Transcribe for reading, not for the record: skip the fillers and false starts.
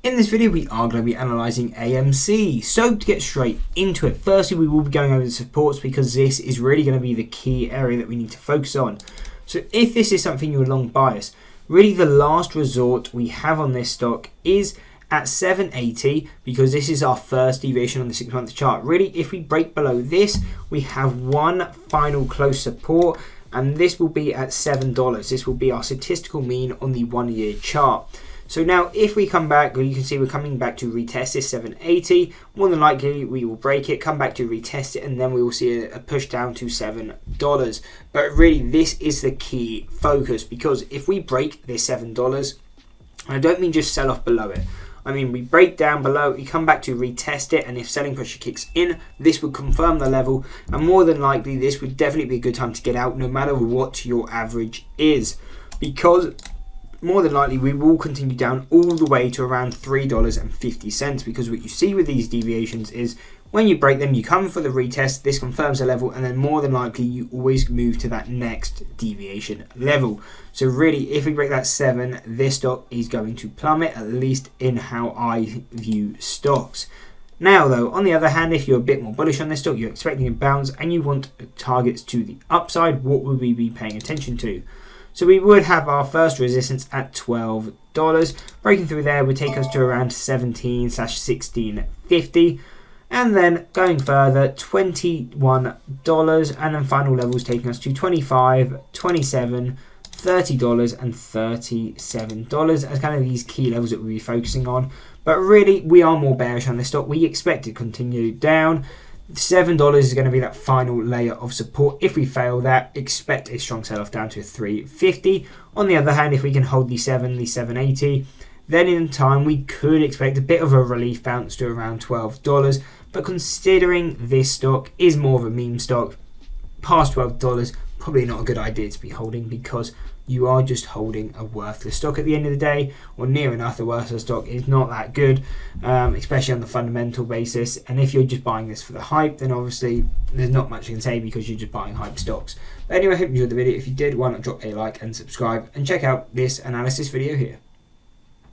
In this video, we are going to be analysing AMC. So to get straight into it, firstly, we will be going over the supports because this is really going to be the key area that we need to focus on. So if this is something you're long biased, really the last resort we have on this stock is at 780 because this is our first deviation on the 6-month chart. Really, if we break below this, we have one final close support, and this will be at $7. This will be our statistical mean on the 1-year chart. So now if we come back, you can see we're coming back to retest this 780. More than likely we will break it, come back to retest it, and then we will see a push down to $7. But really this is the key focus, because if we break this $7, I don't mean just sell off below it. I mean we break down below, we come back to retest it, and if selling pressure kicks in, this would confirm the level, and more than likely this would definitely be a good time to get out no matter what your average is, because more than likely we will continue down all the way to around $3.50, because what you see with these deviations is when you break them, you come for the retest, this confirms a level, and then more than likely you always move to that next deviation level. So really, if we break that 7, this stock is going to plummet, at least in how I view stocks. Now though, on the other hand, if you're a bit more bullish on this stock, you're expecting a bounce and you want targets to the upside, what would we be paying attention to? So we would have our first resistance at $12. Breaking through there would take us to around 17/16.50. And then going further, $21. And then final levels taking us to $25, $27, $30 and $37 as kind of these key levels that we'll be focusing on. But really, we are more bearish on this stock. We expect it to continue down. $7 is going to be that final layer of support. If we fail that, expect a strong sell-off down to $3.50. On the other hand, if we can hold the 780, then in time we could expect a bit of a relief bounce to around $12. But considering this stock is more of a meme stock, past $12, probably not a good idea to be holding, because you are just holding a worthless stock at the end of the day, or near enough. The worthless stock is not that good, especially on the fundamental basis. And if you're just buying this for the hype, then obviously there's not much you can say because you're just buying hype stocks. But anyway, I hope you enjoyed the video. If you did, why not drop a like and subscribe, and check out this analysis video here.